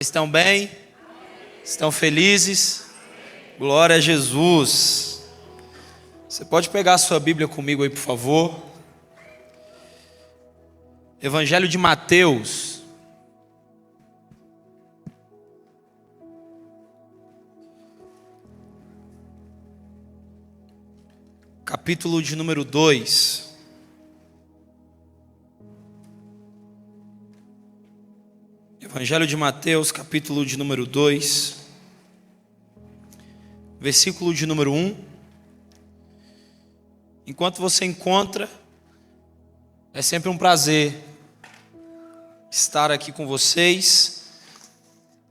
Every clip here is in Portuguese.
Estão bem? Estão felizes? Glória a Jesus. Você pode pegar a sua Bíblia comigo aí, por favor? Evangelho de Mateus. Capítulo de número 2. Evangelho de Mateus, capítulo de número 2, versículo de número 1. Enquanto você encontra, é sempre um prazer estar aqui com vocês.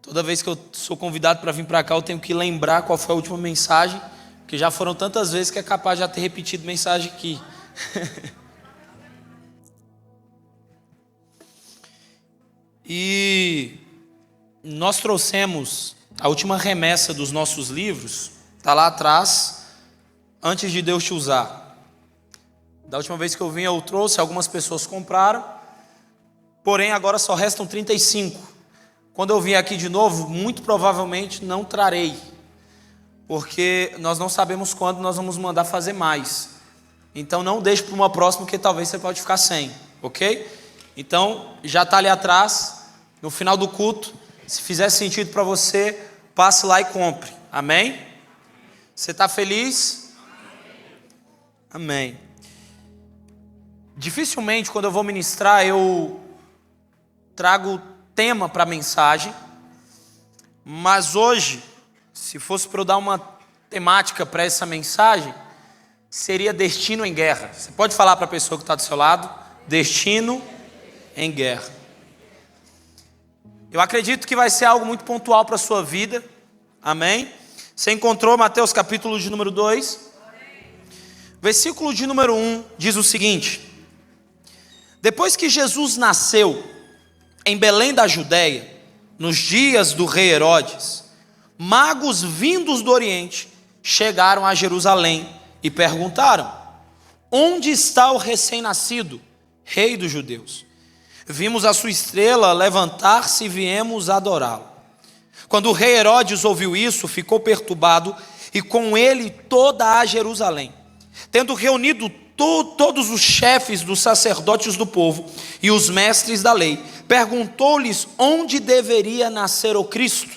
Toda vez que eu sou convidado para vir para cá, eu tenho que lembrar qual foi a última mensagem, porque já foram tantas vezes que é capaz de já ter repetido mensagem aqui. E nós trouxemos a última remessa dos nossos livros, está lá atrás, antes de Deus te usar. Da última vez que eu vim eu trouxe, algumas pessoas compraram, porém agora só restam 35. Quando eu vim aqui de novo, muito provavelmente não trarei, porque nós não sabemos quando nós vamos mandar fazer mais. Então não deixe para uma próxima, que talvez você pode ficar sem, ok? Então já está ali atrás. No final do culto, se fizer sentido para você, passe lá e compre. Amém? Você está feliz? Amém. Dificilmente, quando eu vou ministrar, eu trago tema para a mensagem. Mas hoje, se fosse para eu dar uma temática para essa mensagem, seria destino em guerra. Você pode falar para a pessoa que está do seu lado? Destino em guerra. Eu acredito que vai ser algo muito pontual para a sua vida. Amém? Você encontrou Mateus capítulo de número 2? Versículo de número 1 diz o seguinte: depois que Jesus nasceu em Belém da Judéia, nos dias do rei Herodes, magos vindos do Oriente chegaram a Jerusalém e perguntaram: onde está o recém-nascido, rei dos judeus? Vimos a sua estrela levantar-se e viemos adorá-lo. Quando o rei Herodes ouviu isso, ficou perturbado, e com ele toda a Jerusalém. Tendo reunido todos os chefes dos sacerdotes do povo e os mestres da lei, perguntou-lhes onde deveria nascer o Cristo.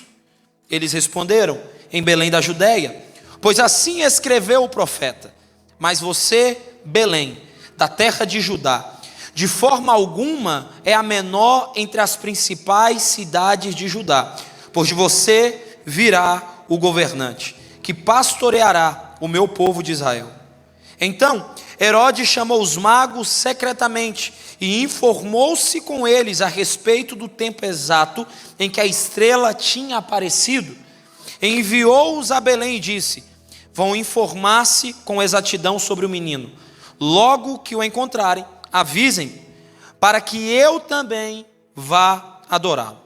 Eles responderam: em Belém da Judéia, pois assim escreveu o profeta. Mas você, Belém, da terra de Judá, de forma alguma é a menor entre as principais cidades de Judá, pois de você virá o governante, que pastoreará o meu povo de Israel. Então Herodes chamou os magos secretamente e informou-se com eles a respeito do tempo exato em que a estrela tinha aparecido. Enviou-os a Belém e disse: vão informar-se com exatidão sobre o menino. Logo que o encontrarem, avisem, para que eu também vá adorá-lo.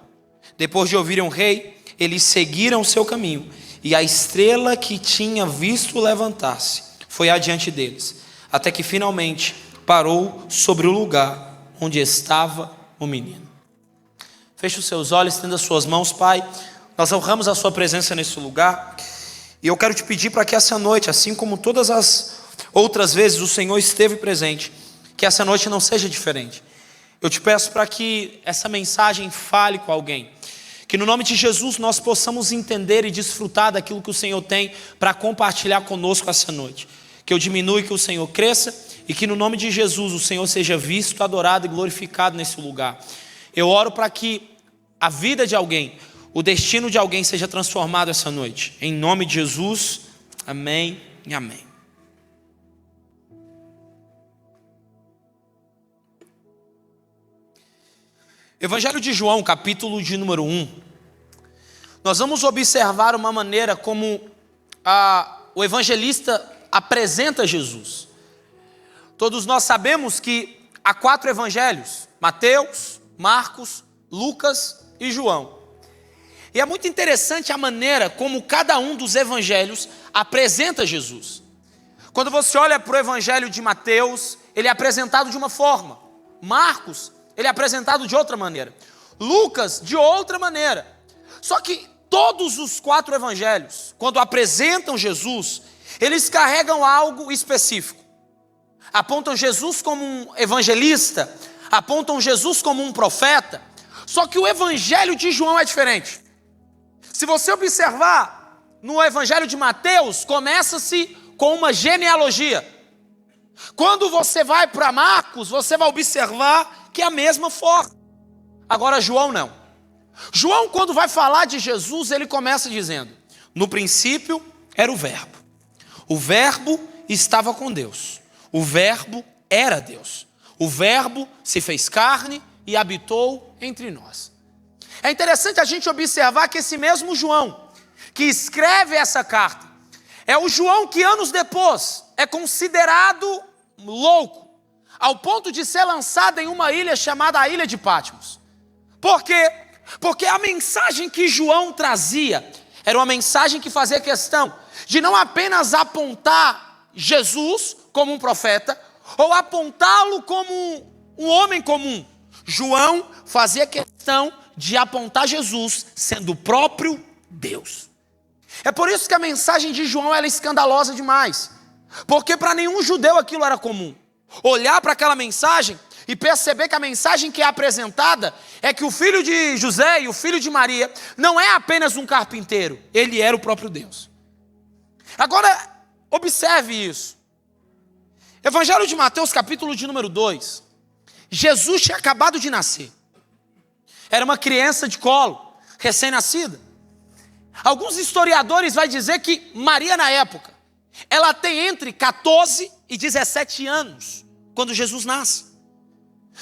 Depois de ouvirem o rei, eles seguiram seu caminho, e a estrela que tinha visto levantar-se foi adiante deles, até que finalmente parou sobre o lugar onde estava o menino. Feche os seus olhos, estenda as suas mãos. Pai, nós honramos a sua presença nesse lugar, e eu quero te pedir para que essa noite, assim como todas as outras vezes o Senhor esteve presente, que essa noite não seja diferente. Eu te peço para que essa mensagem fale com alguém, que no nome de Jesus nós possamos entender e desfrutar daquilo que o Senhor tem para compartilhar conosco essa noite. Que eu diminua e que o Senhor cresça, e que no nome de Jesus o Senhor seja visto, adorado e glorificado nesse lugar. Eu oro para que a vida de alguém, o destino de alguém seja transformado essa noite. Em nome de Jesus, amém e amém. Evangelho de João, capítulo de número 1. Nós vamos observar uma maneira como o evangelista apresenta Jesus. Todos nós sabemos que há 4 evangelhos: Mateus, Marcos, Lucas e João. E é muito interessante a maneira como cada um dos evangelhos apresenta Jesus. Quando você olha para o evangelho de Mateus, ele é apresentado de uma forma. Marcos, ele é apresentado de outra maneira. Lucas, de outra maneira. Só que todos os 4 evangelhos, quando apresentam Jesus, eles carregam algo específico. Apontam Jesus como um evangelista, apontam Jesus como um profeta. Só que o evangelho de João é diferente. Se você observar, no evangelho de Mateus, começa-se com uma genealogia. Quando você vai para Marcos, você vai observar que é a mesma forma. Agora João não. João, quando vai falar de Jesus, ele começa dizendo: no princípio era o verbo. O verbo estava com Deus. O verbo era Deus. O verbo se fez carne e habitou entre nós. É interessante a gente observar que esse mesmo João, que escreve essa carta, é o João que anos depois é considerado louco, ao ponto de ser lançado em uma ilha chamada a Ilha de Patmos. Por quê? Porque a mensagem que João trazia era uma mensagem que fazia questão de não apenas apontar Jesus como um profeta, ou apontá-lo como um homem comum. João fazia questão de apontar Jesus sendo o próprio Deus. É por isso que a mensagem de João ela é escandalosa demais. Porque para nenhum judeu aquilo era comum. Olhar para aquela mensagem e perceber que a mensagem que é apresentada é que o filho de José e o filho de Maria não é apenas um carpinteiro, ele era o próprio Deus. Agora, observe isso. Evangelho de Mateus, capítulo de número 2. Jesus tinha acabado de nascer. Era uma criança de colo, recém-nascida. Alguns historiadores vão dizer que Maria, na época, ela tem entre 14 e 17 anos, quando Jesus nasce.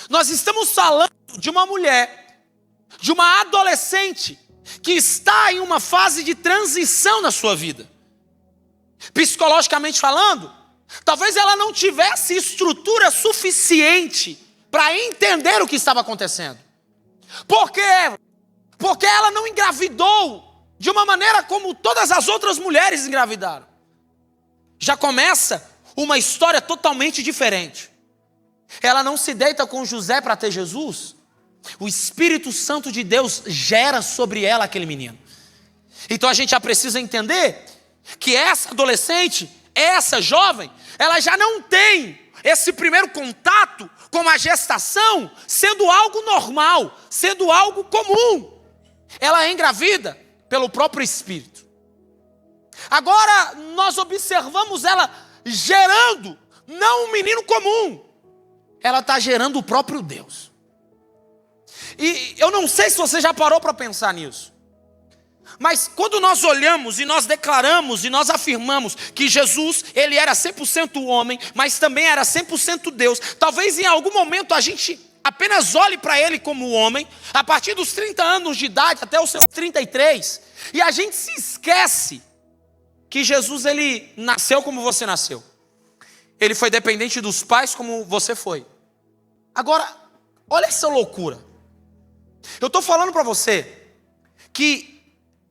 Nós estamos falando de uma mulher, de uma adolescente, que está em uma fase de transição na sua vida. Psicologicamente falando, talvez ela não tivesse estrutura suficiente para entender o que estava acontecendo. Por quê? Porque ela não engravidou de uma maneira como todas as outras mulheres engravidaram. Já começa uma história totalmente diferente. Ela não se deita com José para ter Jesus. O Espírito Santo de Deus gera sobre ela aquele menino. Então a gente já precisa entender que essa adolescente, essa jovem, ela já não tem esse primeiro contato com a gestação sendo algo normal, sendo algo comum. Ela é engravida pelo próprio Espírito. Agora nós observamos ela gerando, não um menino comum, ela está gerando o próprio Deus. E eu não sei se você já parou para pensar nisso. Mas quando nós olhamos e nós declaramos e nós afirmamos que Jesus, ele era 100% homem, mas também era 100% Deus, talvez em algum momento a gente apenas olhe para ele como homem, a partir dos 30 anos de idade até os seus 33, e a gente se esquece que Jesus, ele nasceu como você nasceu. Ele foi dependente dos pais como você foi. Agora, olha essa loucura. Eu estou falando para você que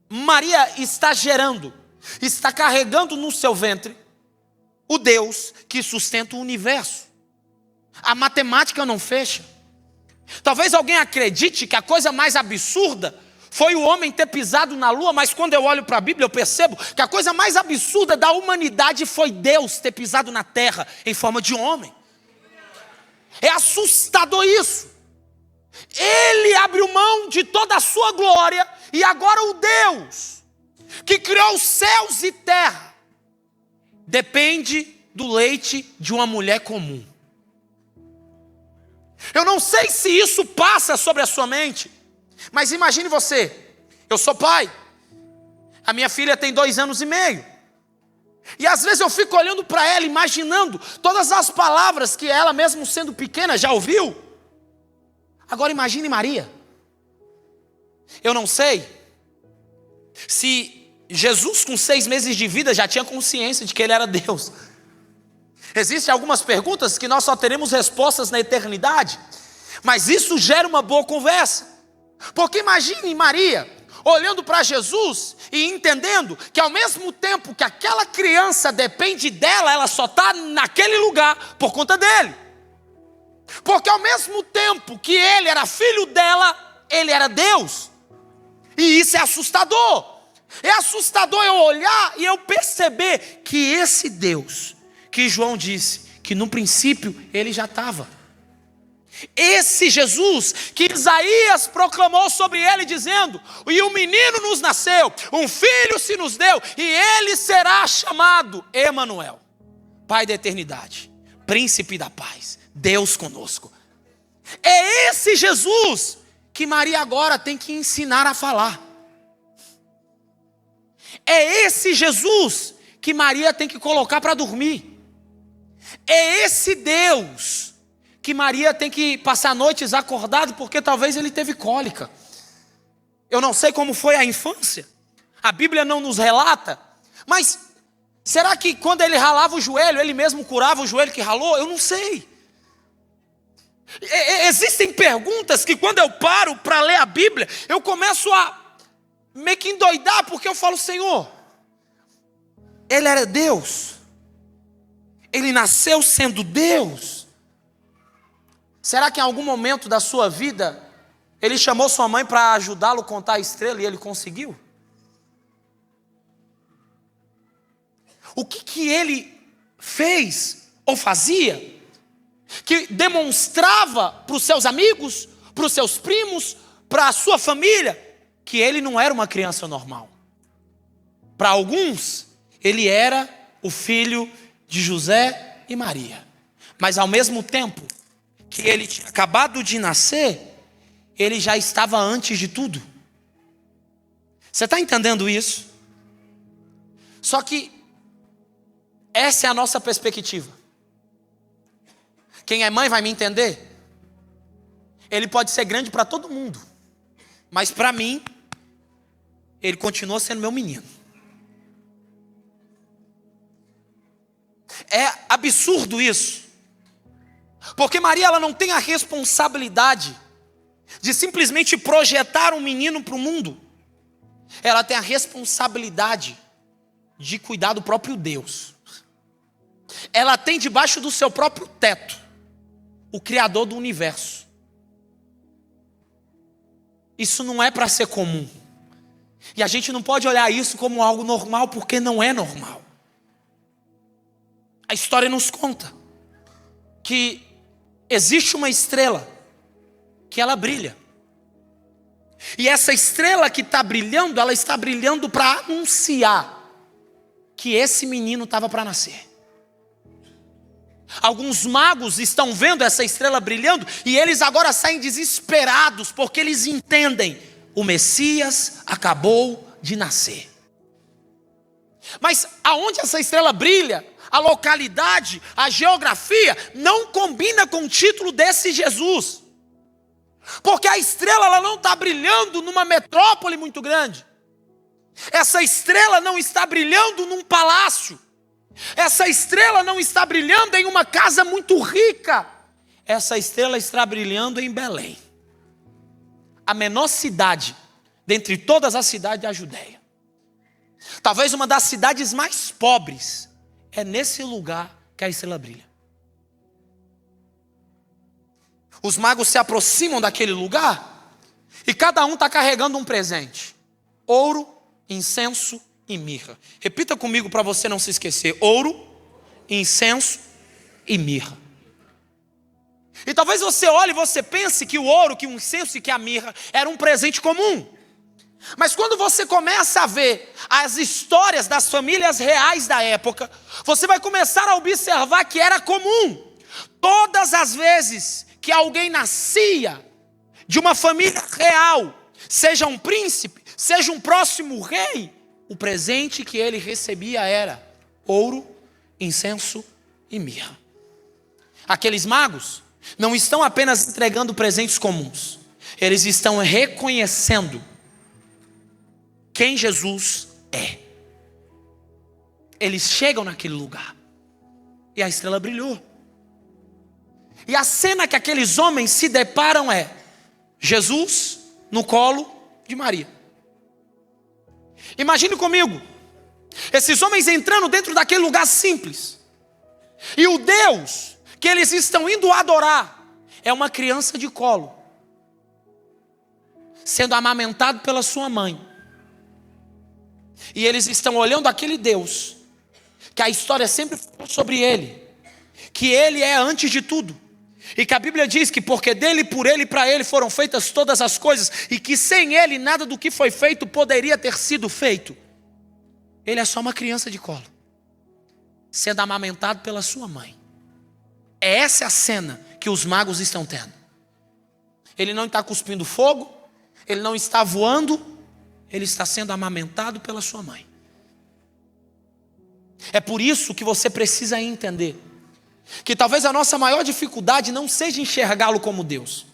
Maria está gerando, está carregando no seu ventre o Deus que sustenta o universo. A matemática não fecha. Talvez alguém acredite que a coisa mais absurda foi o homem ter pisado na lua, mas quando eu olho para a Bíblia eu percebo que a coisa mais absurda da humanidade foi Deus ter pisado na terra em forma de homem. É assustador isso. Ele abriu mão de toda a sua glória e agora o Deus que criou os céus e terra depende do leite de uma mulher comum. Eu não sei se isso passa sobre a sua mente, mas imagine você, eu sou pai, a minha filha tem 2 anos e meio, e às vezes eu fico olhando para ela, imaginando todas as palavras que ela, mesmo sendo pequena, já ouviu. Agora imagine Maria. Eu não sei se Jesus com 6 meses de vida já tinha consciência de que ele era Deus. Existem algumas perguntas que nós só teremos respostas na eternidade, mas isso gera uma boa conversa. Porque imagine Maria olhando para Jesus e entendendo que ao mesmo tempo que aquela criança depende dela, ela só está naquele lugar por conta dele. Porque ao mesmo tempo que ele era filho dela, ele era Deus. E isso é assustador. É assustador eu olhar e eu perceber que esse Deus, que João disse, que no princípio ele já estava. Esse Jesus que Isaías proclamou sobre ele dizendo: e um menino nos nasceu, um filho se nos deu, e ele será chamado Emanuel, Pai da eternidade, Príncipe da paz, Deus conosco. É esse Jesus que Maria agora tem que ensinar a falar. É esse Jesus que Maria tem que colocar para dormir. É esse Deus que Maria tem que passar noites acordado porque talvez ele teve cólica. Eu não sei como foi a infância, a Bíblia não nos relata, mas será que quando ele ralava o joelho, ele mesmo curava o joelho que ralou? Eu não sei. Existem perguntas que quando eu paro para ler a Bíblia, eu começo a meio que endoidar, porque eu falo: Senhor, ele era Deus, ele nasceu sendo Deus. Será que em algum momento da sua vida ele chamou sua mãe para ajudá-lo a contar a estrela e ele conseguiu? O que ele fez ou fazia que demonstrava para os seus amigos, para os seus primos, para a sua família, que ele não era uma criança normal? Para alguns, ele era o filho de José e Maria. Mas ao mesmo tempo que ele tinha acabado de nascer, ele já estava antes de tudo. Você está entendendo isso? Só que essa é a nossa perspectiva. Quem é mãe vai me entender. Ele pode ser grande para todo mundo, mas para mim, ele continua sendo meu menino. É absurdo isso. Porque Maria, ela não tem a responsabilidade de simplesmente projetar um menino para o mundo. Ela tem a responsabilidade de cuidar do próprio Deus. Ela tem debaixo do seu próprio teto o Criador do universo. Isso não é para ser comum. E a gente não pode olhar isso como algo normal, porque não é normal. A história nos conta que existe uma estrela que ela brilha. E essa estrela que está brilhando, ela está brilhando para anunciar que esse menino estava para nascer. Alguns magos estão vendo essa estrela brilhando e eles agora saem desesperados, porque eles entendem: o Messias acabou de nascer. Mas aonde essa estrela brilha, a localidade, a geografia, não combina com o título desse Jesus. Porque a estrela, ela não está brilhando numa metrópole muito grande. Essa estrela não está brilhando num palácio. Essa estrela não está brilhando em uma casa muito rica. Essa estrela está brilhando em Belém, a menor cidade dentre todas as cidades da Judéia. Talvez uma das cidades mais pobres. É nesse lugar que a estrela brilha. Os magos se aproximam daquele lugar e cada um está carregando um presente: ouro, incenso e mirra. Repita comigo para você não se esquecer: ouro, incenso e mirra. E talvez você olhe e você pense que o ouro, que o incenso e que a mirra era um presente comum. Mas quando você começa a ver as histórias das famílias reais da época, você vai começar a observar que era comum. Todas as vezes que alguém nascia de uma família real, seja um príncipe, seja um próximo rei, o presente que ele recebia era ouro, incenso e mirra. Aqueles magos não estão apenas entregando presentes comuns, eles estão reconhecendo quem Jesus é. Eles chegam naquele lugar e a estrela brilhou. E a cena que aqueles homens se deparam é Jesus no colo de Maria. Imagine comigo, esses homens entrando dentro daquele lugar simples, e o Deus que eles estão indo adorar é uma criança de colo. sendo amamentado pela sua mãe. E eles estão olhando aquele Deus, que a história sempre falou sobre ele, que ele é antes de tudo. E que a Bíblia diz que porque dele, por ele e para ele foram feitas todas as coisas, e que sem ele nada do que foi feito poderia ter sido feito. Ele é só uma criança de colo, sendo amamentado pela sua mãe. Essa é a cena que os magos estão tendo. Ele não está cuspindo fogo, ele não está voando, ele está sendo amamentado pela sua mãe. É por isso que você precisa entender que talvez a nossa maior dificuldade não seja enxergá-lo como Deus,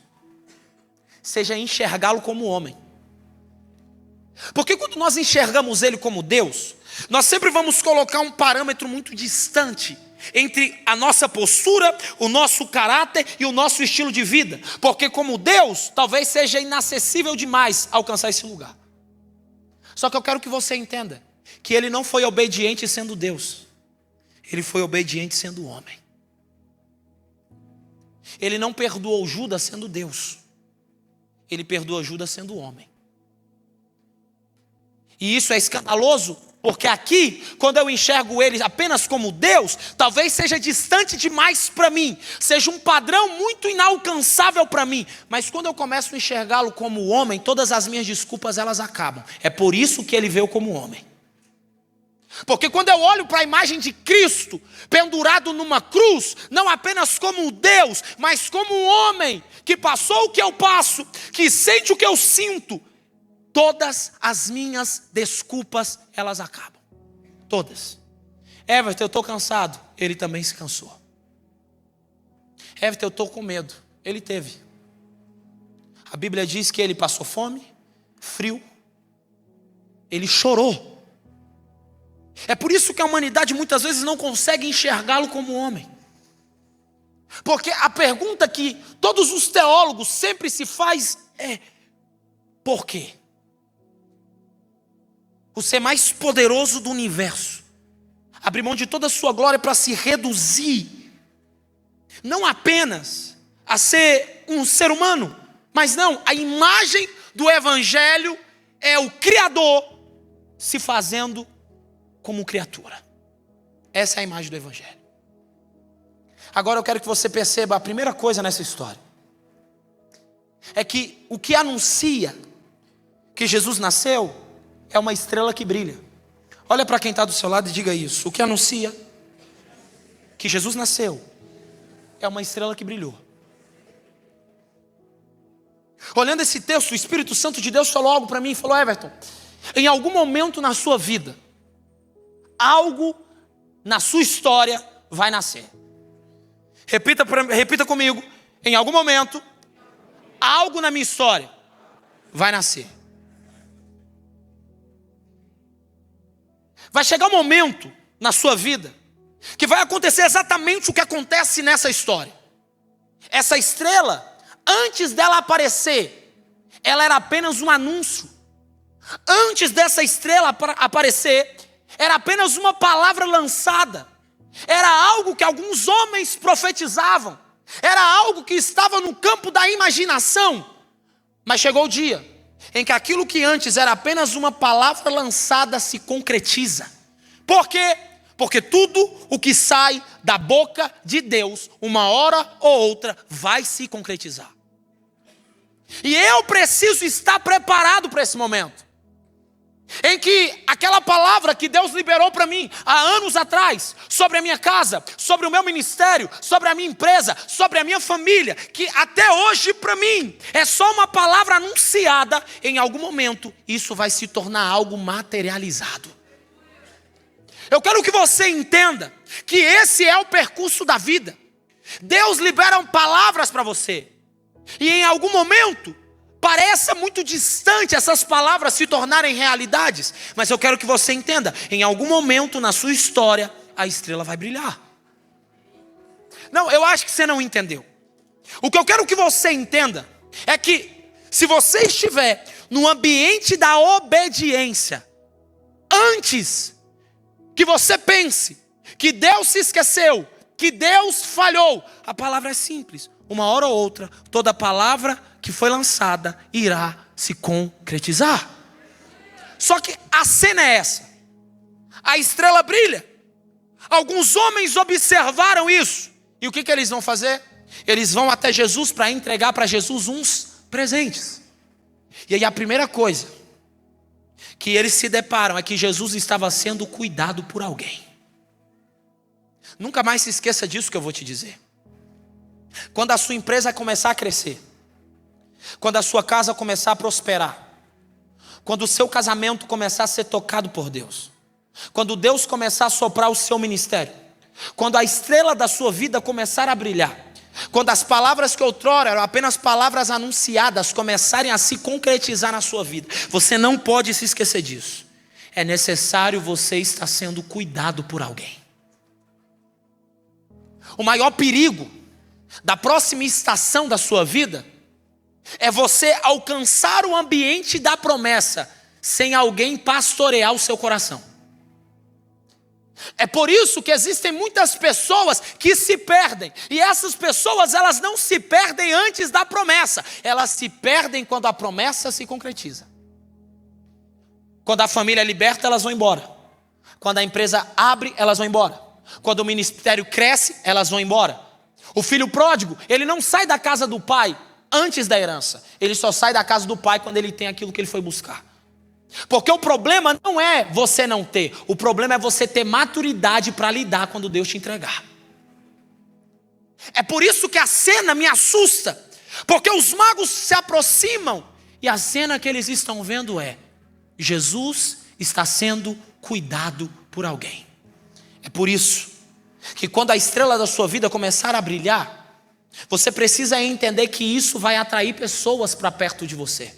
seja enxergá-lo como homem. Porque quando nós enxergamos ele como Deus, nós sempre vamos colocar um parâmetro muito distante entre a nossa postura, o nosso caráter e o nosso estilo de vida. Porque como Deus, talvez seja inacessível demais alcançar esse lugar. Só que eu quero que você entenda que ele não foi obediente sendo Deus, ele foi obediente sendo homem. Ele não perdoou Judas sendo Deus, ele perdoou Judas sendo homem. E isso é escandaloso, porque aqui, quando eu enxergo ele apenas como Deus, talvez seja distante demais para mim, seja um padrão muito inalcançável para mim. Mas quando eu começo a enxergá-lo como homem, todas as minhas desculpas elas acabam. É por isso que ele veio como homem. Porque quando eu olho para a imagem de Cristo pendurado numa cruz, não apenas como Deus, mas como um homem que passou o que eu passo, que sente o que eu sinto, todas as minhas desculpas elas acabam. Todas. Everton, eu estou cansado. Ele também se cansou. Everton, eu estou com medo. Ele teve. A Bíblia diz que ele passou fome, frio, ele chorou. É por isso que a humanidade muitas vezes não consegue enxergá-lo como homem. Porque a pergunta que todos os teólogos sempre se faz é: por quê? O ser mais poderoso do universo abre mão de toda a sua glória para se reduzir, não apenas a ser um ser humano, mas não, a imagem do Evangelho é o Criador se fazendo como criatura. Essa é a imagem do Evangelho. Agora eu quero que você perceba a primeira coisa nessa história. É que o que anuncia que Jesus nasceu é uma estrela que brilha. Olha para quem está do seu lado e diga isso. O que anuncia que Jesus nasceu é uma estrela que brilhou. Olhando esse texto, o Espírito Santo de Deus falou algo para mim e falou: Everton, em algum momento na sua vida, algo na sua história vai nascer. Repita comigo. Em algum momento, algo na minha história vai nascer. Vai chegar um momento na sua vida que vai acontecer exatamente o que acontece nessa história. Essa estrela, antes dela aparecer, ela era apenas um anúncio. Antes dessa estrela aparecer, era apenas uma palavra lançada. Era algo que alguns homens profetizavam. Era algo que estava no campo da imaginação. Mas chegou o dia em que aquilo que antes era apenas uma palavra lançada se concretiza. Por quê? Porque tudo o que sai da boca de Deus, uma hora ou outra, vai se concretizar. E eu preciso estar preparado para esse momento, em que aquela palavra que Deus liberou para mim há anos atrás, sobre a minha casa, sobre o meu ministério, sobre a minha empresa, sobre a minha família, que até hoje para mim é só uma palavra anunciada, em algum momento isso vai se tornar algo materializado. Eu quero que você entenda que esse é o percurso da vida. Deus libera palavras para você, e em algum momento pareça muito distante essas palavras se tornarem realidades, mas eu quero que você entenda, em algum momento na sua história, a estrela vai brilhar. Não, eu acho que você não entendeu. O que eu quero que você entenda é que se você estiver no ambiente da obediência, antes que você pense que Deus se esqueceu, que Deus falhou, a palavra é simples. Uma hora ou outra, toda palavra que foi lançada irá se concretizar. Só que a cena é essa. A estrela brilha. Alguns homens observaram isso. E o que eles vão fazer? Eles vão até Jesus para entregar para Jesus uns presentes. E aí a primeira coisa que eles se deparam é que Jesus estava sendo cuidado por alguém. Nunca mais se esqueça disso que eu vou te dizer. Quando a sua empresa começar a crescer, quando a sua casa começar a prosperar, quando o seu casamento começar a ser tocado por Deus, quando Deus começar a soprar o seu ministério, quando a estrela da sua vida começar a brilhar, quando as palavras que outrora eram apenas palavras anunciadas começarem a se concretizar na sua vida, você não pode se esquecer disso. É necessário você estar sendo cuidado por alguém. O maior perigo da próxima estação da sua vida é você alcançar o ambiente da promessa sem alguém pastorear o seu coração. É por isso que existem muitas pessoas que se perdem. E essas pessoas, elas não se perdem antes da promessa. Elas se perdem quando a promessa se concretiza. Quando a família é liberta, elas vão embora. Quando a empresa abre, elas vão embora. Quando o ministério cresce, elas vão embora. O filho pródigo, ele não sai da casa do pai antes da herança. Ele só sai da casa do pai quando ele tem aquilo que ele foi buscar. Porque o problema não é você não ter. O problema é você ter maturidade para lidar quando Deus te entregar. É por isso que a cena me assusta. Porque os magos se aproximam e a cena que eles estão vendo é: Jesus está sendo cuidado por alguém. É por isso que quando a estrela da sua vida começar a brilhar, você precisa entender que isso vai atrair pessoas para perto de você.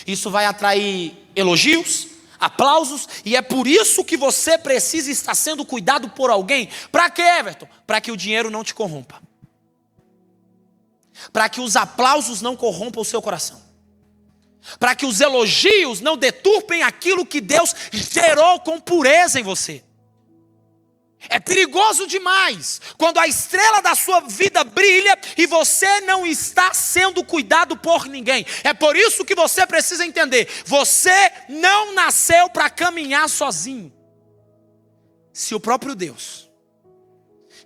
Isso vai atrair elogios, aplausos, e é por isso que você precisa estar sendo cuidado por alguém. Para quê, Everton? Para que o dinheiro não te corrompa. Para que os aplausos não corrompam o seu coração. Para que os elogios não deturpem aquilo que Deus gerou com pureza em você. É perigoso demais quando a estrela da sua vida brilha e você não está sendo cuidado por ninguém. É por isso que você precisa entender: você não nasceu para caminhar sozinho. Se o próprio Deus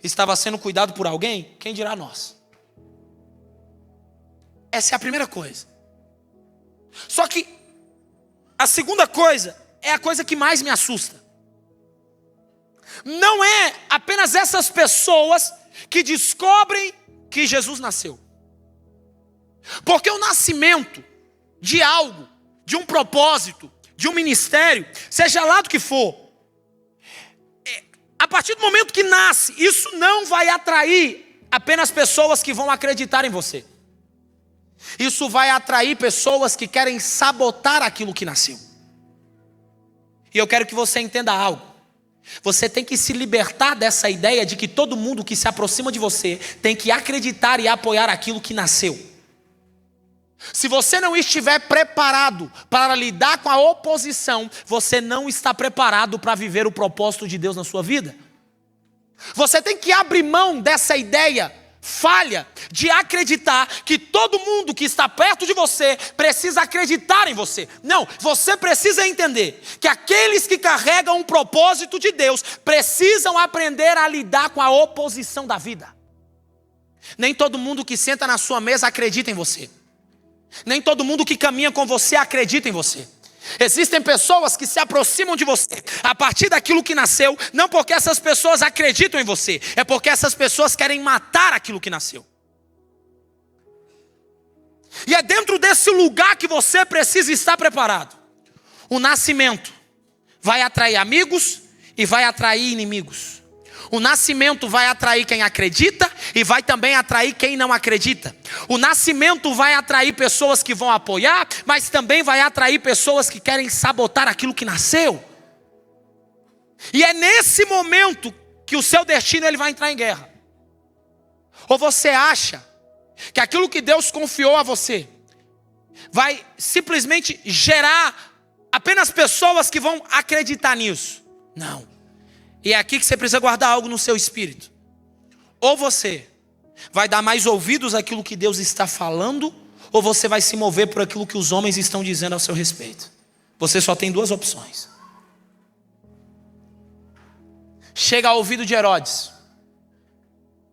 estava sendo cuidado por alguém, quem dirá nós? Essa é a primeira coisa. Só que a segunda coisa é a coisa que mais me assusta. Não é apenas essas pessoas que descobrem que Jesus nasceu. Porque o nascimento de algo, de um propósito, de um ministério, seja lá do que for, a partir do momento que nasce, isso não vai atrair apenas pessoas que vão acreditar em você. Isso vai atrair pessoas que querem sabotar aquilo que nasceu. E eu quero que você entenda algo. Você tem que se libertar dessa ideia de que todo mundo que se aproxima de você tem que acreditar e apoiar aquilo que nasceu. Se você não estiver preparado para lidar com a oposição, você não está preparado para viver o propósito de Deus na sua vida. Você tem que abrir mão dessa ideia falha de acreditar que todo mundo que está perto de você precisa acreditar em você. Não, você precisa entender que aqueles que carregam um propósito de Deus precisam aprender a lidar com a oposição da vida. Nem todo mundo que senta na sua mesa acredita em você. Nem todo mundo que caminha com você acredita em você. Existem pessoas que se aproximam de você a partir daquilo que nasceu, não porque essas pessoas acreditam em você, é porque essas pessoas querem matar aquilo que nasceu. E é dentro desse lugar que você precisa estar preparado. O nascimento vai atrair amigos e vai atrair inimigos. O nascimento vai atrair quem acredita e vai também atrair quem não acredita. O nascimento vai atrair pessoas que vão apoiar, mas também vai atrair pessoas que querem sabotar aquilo que nasceu. E é nesse momento que o seu destino ele vai entrar em guerra. Ou você acha que aquilo que Deus confiou a você vai simplesmente gerar apenas pessoas que vão acreditar nisso? Não. E é aqui que você precisa guardar algo no seu espírito. Ou você vai dar mais ouvidos àquilo que Deus está falando, ou você vai se mover por aquilo que os homens estão dizendo ao seu respeito. Você só tem duas opções. Chega ao ouvido de Herodes: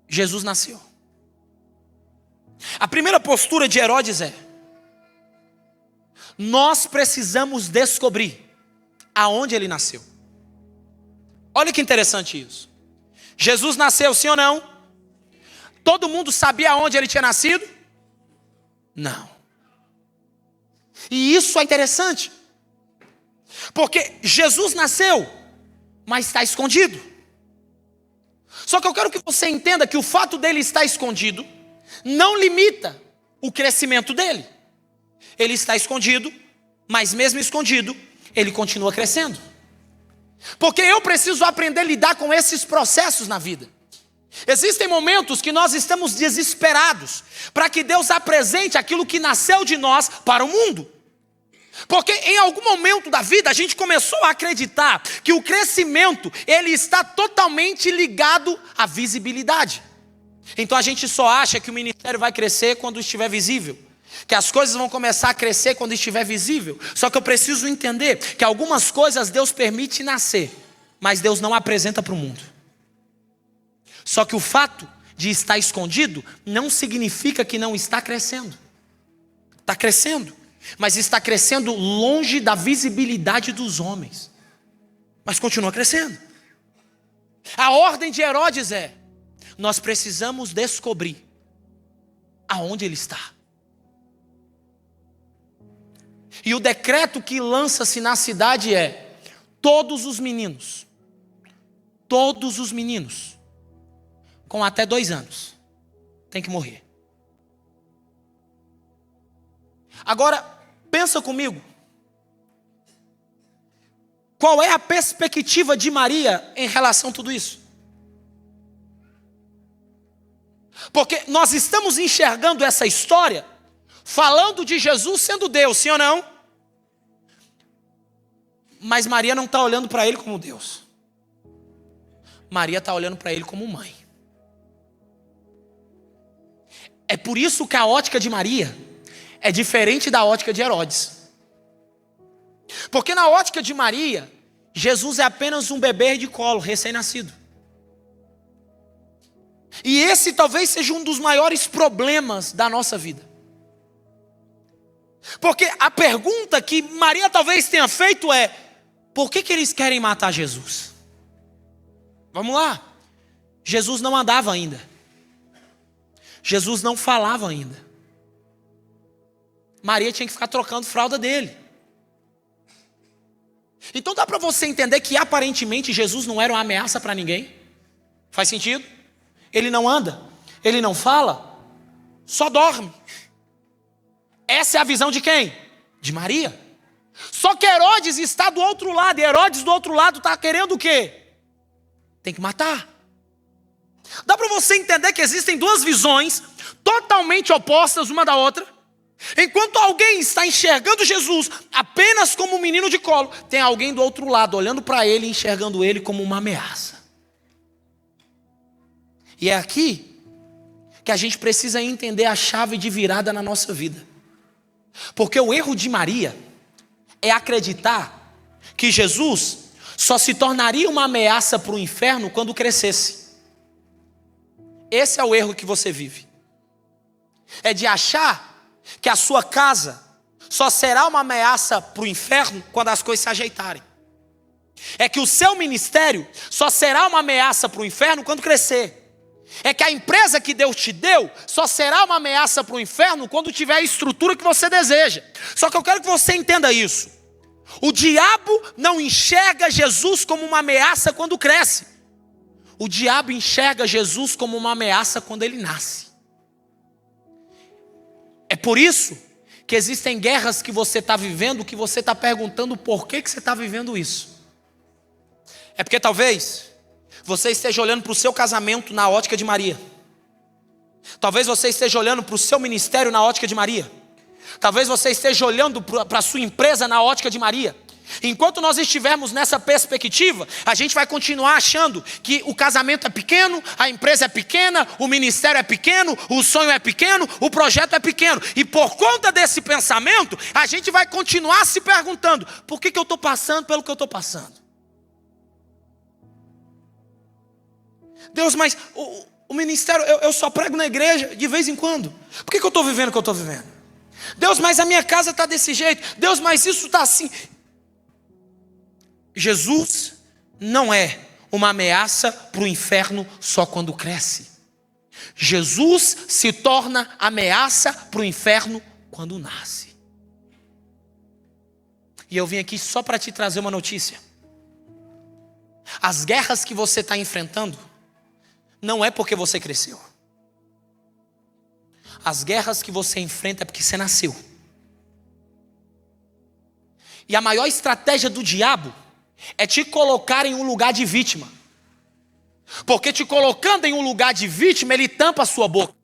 Jesus nasceu. A primeira postura de Herodes é: nós precisamos descobrir aonde ele nasceu. Olha que interessante isso. Jesus nasceu, sim ou não? Todo mundo sabia aonde ele tinha nascido? Não. E isso é interessante, porque Jesus nasceu, mas está escondido. Só que eu quero que você entenda que o fato dele estar escondido não limita o crescimento dele. Ele está escondido, mas mesmo escondido, ele continua crescendo. Porque eu preciso aprender a lidar com esses processos na vida. Existem momentos que nós estamos desesperados para que Deus apresente aquilo que nasceu de nós para o mundo. Porque em algum momento da vida a gente começou a acreditar que o crescimento ele está totalmente ligado à visibilidade. Então a gente só acha que o ministério vai crescer quando estiver visível, que as coisas vão começar a crescer quando estiver visível. Só que eu preciso entender que algumas coisas Deus permite nascer, mas Deus não apresenta para o mundo. Só que o fato de estar escondido não significa que não está crescendo. Está crescendo, mas está crescendo longe da visibilidade dos homens. Mas continua crescendo. A ordem de Herodes é: nós precisamos descobrir aonde ele está. E o decreto que lança-se na cidade é: todos os meninos com até 2 anos tem que morrer. Agora, pensa comigo. Qual é a perspectiva de Maria em relação a tudo isso? Porque nós estamos enxergando essa história falando de Jesus sendo Deus, sim ou não? Mas Maria não está olhando para ele como Deus. Maria está olhando para ele como mãe. É por isso que a ótica de Maria é diferente da ótica de Herodes. Porque na ótica de Maria, Jesus é apenas um bebê de colo, recém-nascido. E esse talvez seja um dos maiores problemas da nossa vida. Porque a pergunta que Maria talvez tenha feito é: por que eles querem matar Jesus? Vamos lá. Jesus não andava ainda. Jesus não falava ainda. Maria tinha que ficar trocando fralda dele. Então dá para você entender que aparentemente Jesus não era uma ameaça para ninguém. Faz sentido? Ele não anda, ele não fala, só dorme. Essa é a visão de quem? De Maria. Só que Herodes está do outro lado, e Herodes do outro lado está querendo o quê? Tem que matar. Dá para você entender que existem duas visões totalmente opostas uma da outra? Enquanto alguém está enxergando Jesus apenas como um menino de colo, tem alguém do outro lado olhando para ele e enxergando ele como uma ameaça. E é aqui que a gente precisa entender a chave de virada na nossa vida. Porque o erro de Maria é acreditar que Jesus só se tornaria uma ameaça para o inferno quando crescesse. Esse é o erro que você vive. É de achar que a sua casa só será uma ameaça para o inferno quando as coisas se ajeitarem. É que o seu ministério só será uma ameaça para o inferno quando crescer. É que a empresa que Deus te deu só será uma ameaça para o inferno quando tiver a estrutura que você deseja. Só que eu quero que você entenda isso. O diabo não enxerga Jesus como uma ameaça quando cresce. O diabo enxerga Jesus como uma ameaça quando ele nasce. É por isso que existem guerras que você está vivendo, que você está perguntando por que você está vivendo isso. É porque talvez você esteja olhando para o seu casamento na ótica de Maria. Talvez você esteja olhando para o seu ministério na ótica de Maria. Talvez você esteja olhando para a sua empresa na ótica de Maria. Enquanto nós estivermos nessa perspectiva, a gente vai continuar achando que o casamento é pequeno, a empresa é pequena, o ministério é pequeno, o sonho é pequeno, o projeto é pequeno. E por conta desse pensamento, a gente vai continuar se perguntando: por que eu estou passando pelo que eu estou passando? Deus, mas o ministério, eu só prego na igreja de vez em quando. Por que eu estou vivendo o que eu estou vivendo? Deus, mas a minha casa está desse jeito. Deus, mas isso está assim. Jesus não é uma ameaça para o inferno só quando cresce. Jesus se torna ameaça para o inferno quando nasce. E eu vim aqui só para te trazer uma notícia. As guerras que você está enfrentando não é porque você cresceu. As guerras que você enfrenta é porque você nasceu. E a maior estratégia do diabo é te colocar em um lugar de vítima. Porque te colocando em um lugar de vítima, ele tampa a sua boca.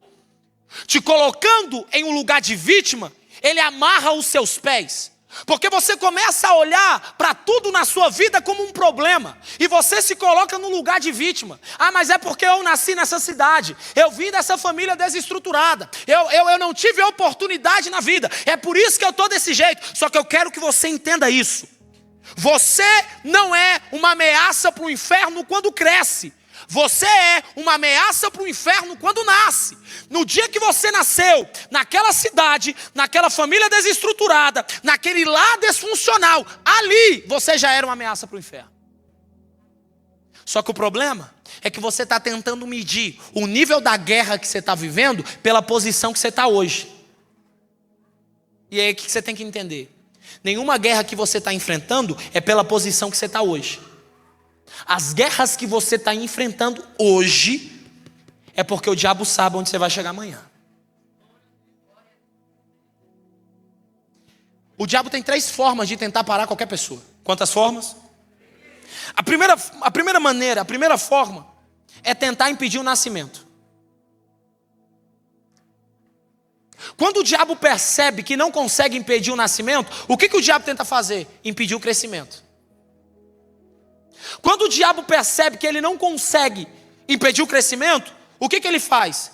Te colocando em um lugar de vítima, ele amarra os seus pés. Porque você começa a olhar para tudo na sua vida como um problema. E você se coloca no lugar de vítima. Ah, mas é porque eu nasci nessa cidade. Eu vim dessa família desestruturada. Eu não tive oportunidade na vida. É por isso que eu estou desse jeito. Só que eu quero que você entenda isso. Você não é uma ameaça para o inferno quando cresce. Você é uma ameaça para o inferno quando nasce. No dia que você nasceu, naquela cidade, naquela família desestruturada, naquele lar disfuncional, ali você já era uma ameaça para o inferno. Só que o problema é que você está tentando medir o nível da guerra que você está vivendo pela posição que você está hoje. E aí o que você tem que entender? Nenhuma guerra que você está enfrentando é pela posição que você está hoje. As guerras que você está enfrentando hoje é porque o diabo sabe onde você vai chegar amanhã. O diabo tem 3 formas de tentar parar qualquer pessoa. Quantas formas? A primeira forma é tentar impedir o nascimento. Quando o diabo percebe que não consegue impedir o nascimento, o que o diabo tenta fazer? Impedir o crescimento. Quando o diabo percebe que ele não consegue impedir o crescimento, o que ele faz?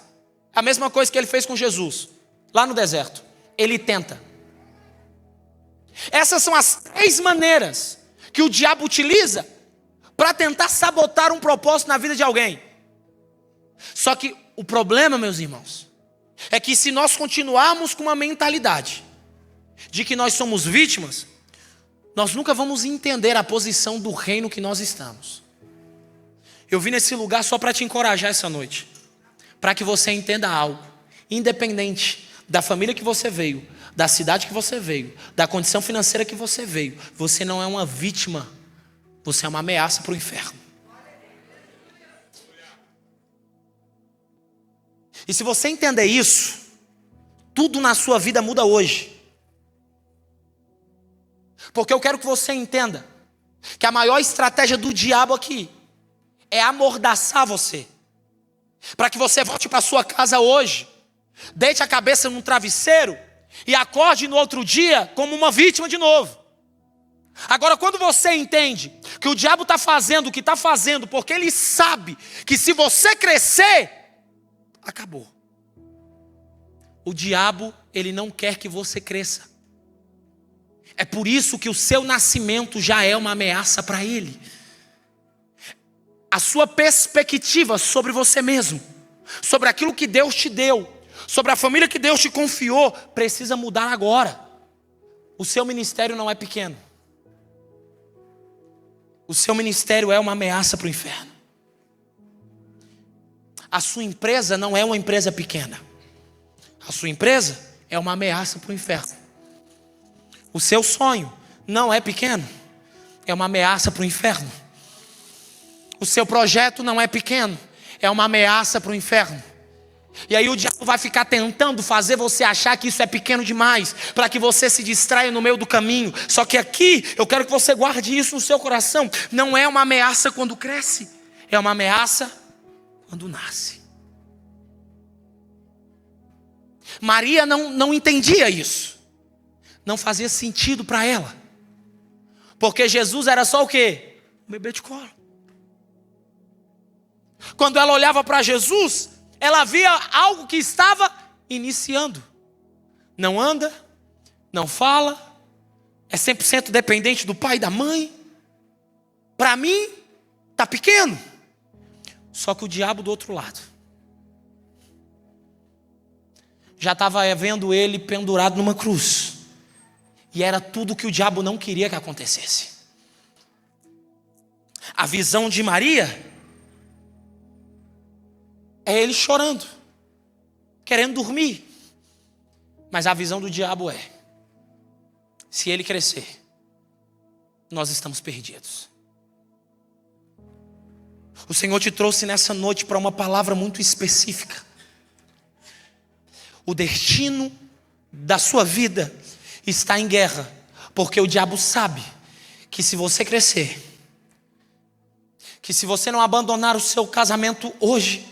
A mesma coisa que ele fez com Jesus, lá no deserto. Ele tenta. Essas são as 3 maneiras que o diabo utiliza para tentar sabotar um propósito na vida de alguém. Só que o problema, meus irmãos, é que se nós continuarmos com uma mentalidade de que nós somos vítimas, nós nunca vamos entender a posição do reino que nós estamos. Eu vim nesse lugar só para te encorajar essa noite, para que você entenda algo. Independente da família que você veio, da cidade que você veio, da condição financeira que você veio, você não é uma vítima, você é uma ameaça para o inferno. E se você entender isso, tudo na sua vida muda hoje. Porque eu quero que você entenda que a maior estratégia do diabo aqui é amordaçar você. Para que você volte para sua casa hoje, deite a cabeça num travesseiro e acorde no outro dia como uma vítima de novo. Agora, quando você entende que o diabo está fazendo o que está fazendo, porque ele sabe que se você crescer, acabou. O diabo, ele não quer que você cresça. É por isso que o seu nascimento já é uma ameaça para ele. A sua perspectiva sobre você mesmo, sobre aquilo que Deus te deu, sobre a família que Deus te confiou, precisa mudar agora. O seu ministério não é pequeno. O seu ministério é uma ameaça para o inferno. A sua empresa não é uma empresa pequena. A sua empresa é uma ameaça para o inferno. O seu sonho não é pequeno, é uma ameaça para o inferno. O seu projeto não é pequeno, é uma ameaça para o inferno. E aí o diabo vai ficar tentando fazer você achar que isso é pequeno demais, para que você se distraia no meio do caminho. Só que aqui, eu quero que você guarde isso no seu coração. Não é uma ameaça quando cresce, é uma ameaça quando nasce. Maria não entendia isso. Não fazia sentido para ela. Porque Jesus era só o quê? Um bebê de colo. Quando ela olhava para Jesus, ela via algo que estava iniciando. Não anda, não fala, é 100% dependente do pai e da mãe. Para mim, está pequeno. Só que o diabo do outro lado já estava vendo ele pendurado numa cruz. E era tudo que o diabo não queria que acontecesse. A visão de Maria é ele chorando, querendo dormir. Mas a visão do diabo é: se ele crescer, nós estamos perdidos. O Senhor te trouxe nessa noite para uma palavra muito específica. O destino da sua vida está em guerra, porque o diabo sabe que se você crescer, que se você não abandonar o seu casamento hoje,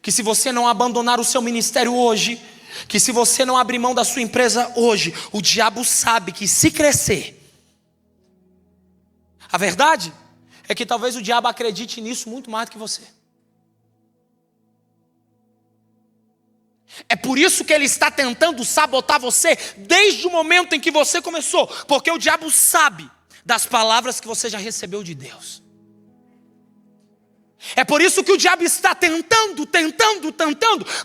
que se você não abandonar o seu ministério hoje, que se você não abrir mão da sua empresa hoje, o diabo sabe que se crescer. A verdade é que talvez o diabo acredite nisso muito mais do que você. É por isso que ele está tentando sabotar você desde o momento em que você começou, porque o diabo sabe das palavras que você já recebeu de Deus. É por isso que o diabo está tentando,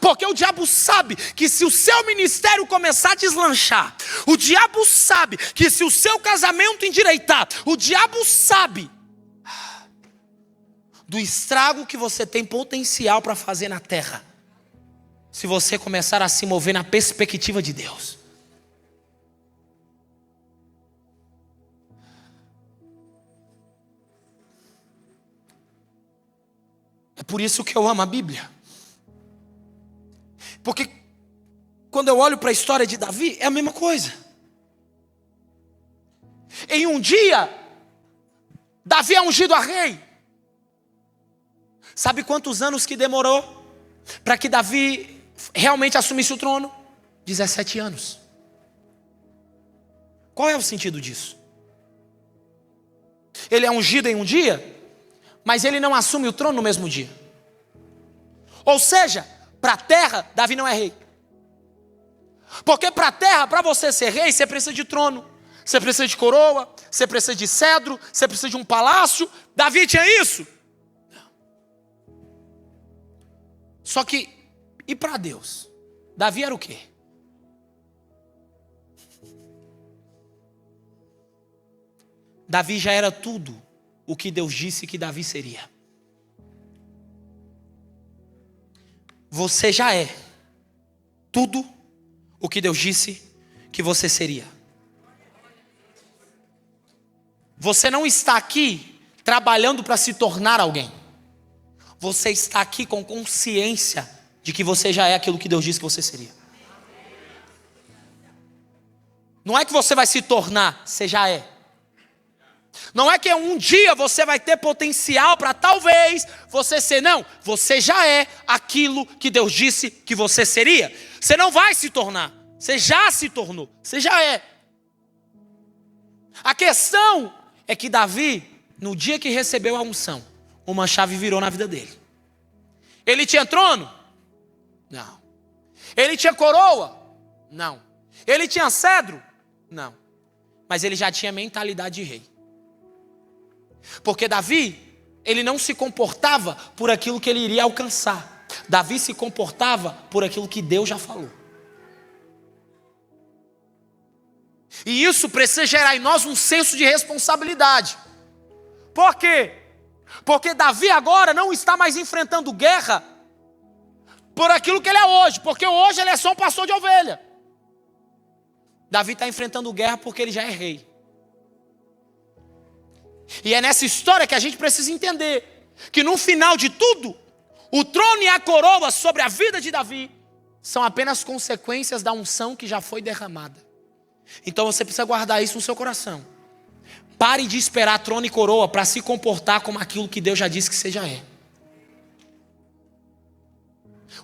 porque o diabo sabe que se o seu ministério começar a deslanchar, o diabo sabe que se o seu casamento endireitar, o diabo sabe do estrago que você tem potencial para fazer na terra, se você começar a se mover na perspectiva de Deus. É por isso que eu amo a Bíblia. Porque quando eu olho para a história de Davi, é a mesma coisa. Em um dia, Davi é ungido a rei. Sabe quantos anos que demorou para que Davi realmente assumisse o trono? 17 anos. Qual é o sentido disso? Ele é ungido em um dia, mas ele não assume o trono no mesmo dia. Ou seja, para a terra, Davi não é rei. Porque para a terra, para você ser rei, você precisa de trono, você precisa de coroa, você precisa de cedro, você precisa de um palácio. Davi tinha isso? Não. Só que, e para Deus? Davi era o quê? Davi já era tudo o que Deus disse que Davi seria. Você já é tudo o que Deus disse que você seria. Você não está aqui trabalhando para se tornar alguém. Você está aqui com consciência de que você já é aquilo que Deus disse que você seria. Não é que você vai se tornar, você já é. Não é que um dia você vai ter potencial para talvez você ser, não. Você já é aquilo que Deus disse que você seria. Você não vai se tornar, você já se tornou, você já é. A questão é que Davi, no dia que recebeu a unção, uma chave virou na vida dele. Ele tinha trono? Não. Ele tinha coroa? Não. Ele tinha cedro? Não. Mas ele já tinha mentalidade de rei. Porque Davi, ele não se comportava por aquilo que ele iria alcançar. Davi se comportava por aquilo que Deus já falou. E isso precisa gerar em nós um senso de responsabilidade. Por quê? Porque Davi agora não está mais enfrentando guerra por aquilo que ele é hoje. Porque hoje ele é só um pastor de ovelha. Davi está enfrentando guerra porque ele já é rei. E é nessa história que a gente precisa entender que no final de tudo, o trono e a coroa sobre a vida de Davi são apenas consequências da unção que já foi derramada. Então você precisa guardar isso no seu coração. Pare de esperar trono e coroa para se comportar como aquilo que Deus já disse que você já é.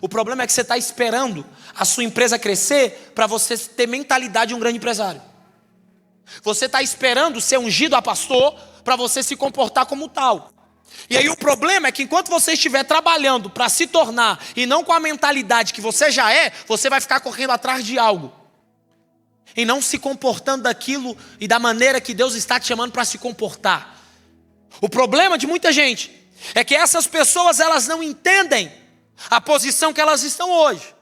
O problema é que você está esperando a sua empresa crescer para você ter mentalidade de um grande empresário. Você está esperando ser ungido a pastor para você se comportar como tal. E aí o problema é que enquanto você estiver trabalhando para se tornar e não com a mentalidade que você já é, você vai ficar correndo atrás de algo. E não se comportando daquilo e da maneira que Deus está te chamando para se comportar. O problema de muita gente é que essas pessoas, elas não entendem a posição que elas estão hoje.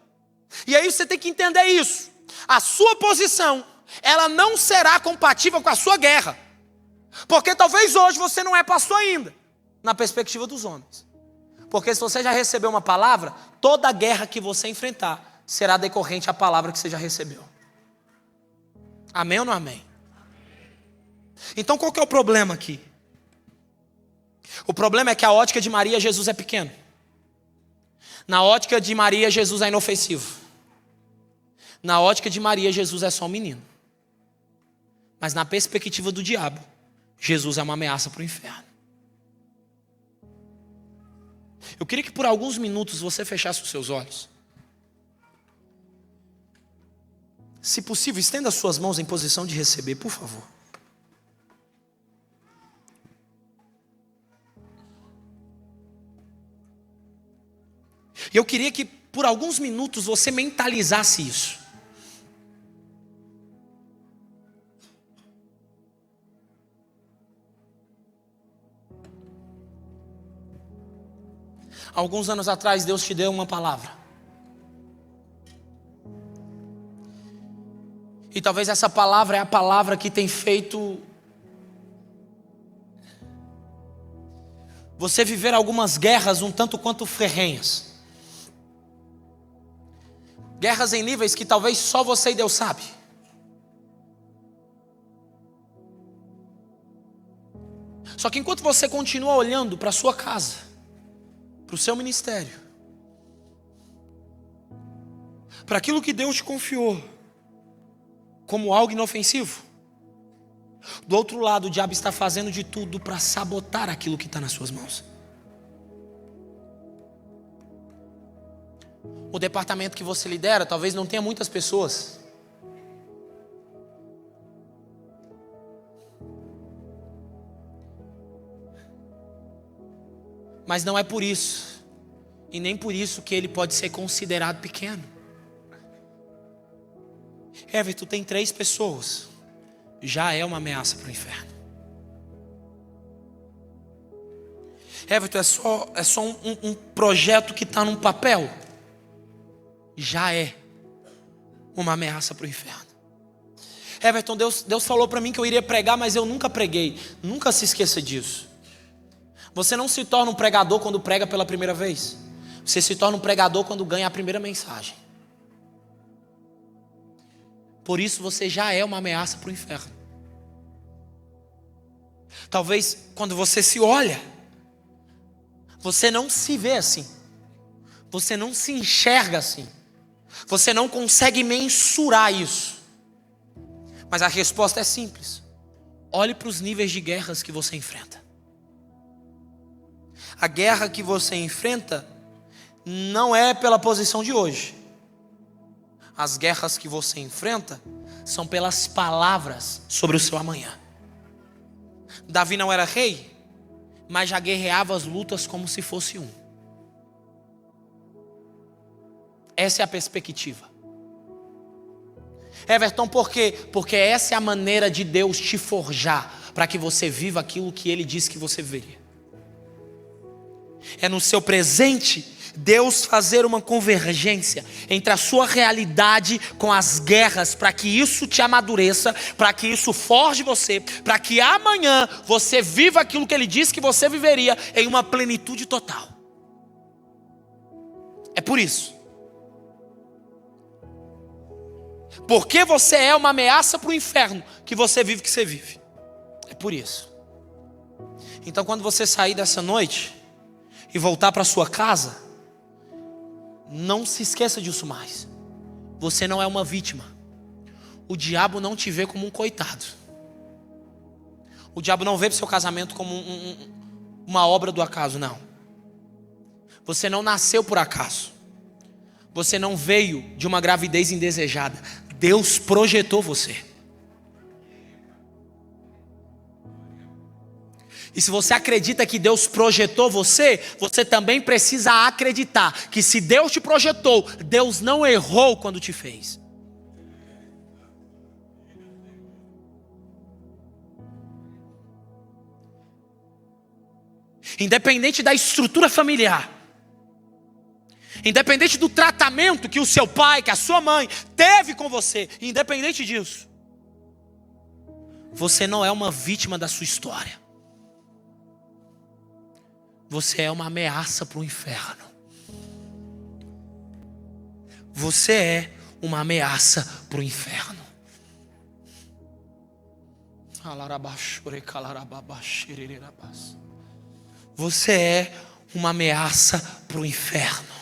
E aí você tem que entender isso. A sua posição, ela não será compatível com a sua guerra. Porque talvez hoje você não é pastor ainda, na perspectiva dos homens. Porque se você já recebeu uma palavra, toda a guerra que você enfrentar será decorrente à palavra que você já recebeu. Amém ou não amém? Então qual que é o problema aqui? O problema é que a ótica de Maria, Jesus é pequeno. Na ótica de Maria, Jesus é inofensivo. Na ótica de Maria, Jesus é só um menino. Mas na perspectiva do diabo, Jesus é uma ameaça para o inferno. Eu queria que por alguns minutos você fechasse os seus olhos. Se possível, estenda as suas mãos em posição de receber, por favor. E eu queria que por alguns minutos você mentalizasse isso. Alguns anos atrás Deus te deu uma palavra. E talvez essa palavra é a palavra que tem feito você viver algumas guerras um tanto quanto ferrenhas. Guerras em níveis que talvez só você e Deus sabe. Só que enquanto você continua olhando para a sua casa, para o seu ministério, para aquilo que Deus te confiou como algo inofensivo, do outro lado o diabo está fazendo de tudo para sabotar aquilo que está nas suas mãos. O departamento que você lidera talvez não tenha muitas pessoas. Mas não é por isso, e nem por isso que ele pode ser considerado pequeno. Everton, tem 3 pessoas, já é uma ameaça para o inferno. Everton, é só um projeto que está num papel, já é uma ameaça para o inferno. Everton, Deus falou para mim que eu iria pregar, mas eu nunca preguei. Nunca se esqueça disso. Você não se torna um pregador quando prega pela primeira vez. Você se torna um pregador quando ganha a primeira mensagem. Por isso você já é uma ameaça para o inferno. Talvez quando você se olha, você não se vê assim. Você não se enxerga assim. Você não consegue mensurar isso. Mas a resposta é simples. Olhe para os níveis de guerras que você enfrenta. A guerra que você enfrenta não é pela posição de hoje. As guerras que você enfrenta são pelas palavras sobre o seu amanhã. Davi não era rei, mas já guerreava as lutas como se fosse um. Essa é a perspectiva. Everton, por quê? Porque essa é a maneira de Deus te forjar para que você viva aquilo que Ele disse que você viveria. É no seu presente Deus fazer uma convergência entre a sua realidade com as guerras, para que isso te amadureça, para que isso forge você, para que amanhã você viva aquilo que Ele disse que você viveria em uma plenitude total. É por isso. Porque você é uma ameaça para o inferno que você vive o que você vive. É por isso. Então quando você sair dessa noite e voltar para sua casa, não se esqueça disso mais. Você não é uma vítima. O diabo não te vê como um coitado. O diabo não vê o seu casamento como uma obra do acaso, não. Você não nasceu por acaso. Você não veio de uma gravidez indesejada. Deus projetou você. E se você acredita que Deus projetou você, você também precisa acreditar que se Deus te projetou, Deus não errou quando te fez. Independente da estrutura familiar, independente do tratamento que o seu pai, que a sua mãe teve com você, independente disso, você não é uma vítima da sua história. Você é uma ameaça para o inferno. Você é uma ameaça para o inferno. Você é uma ameaça para o inferno.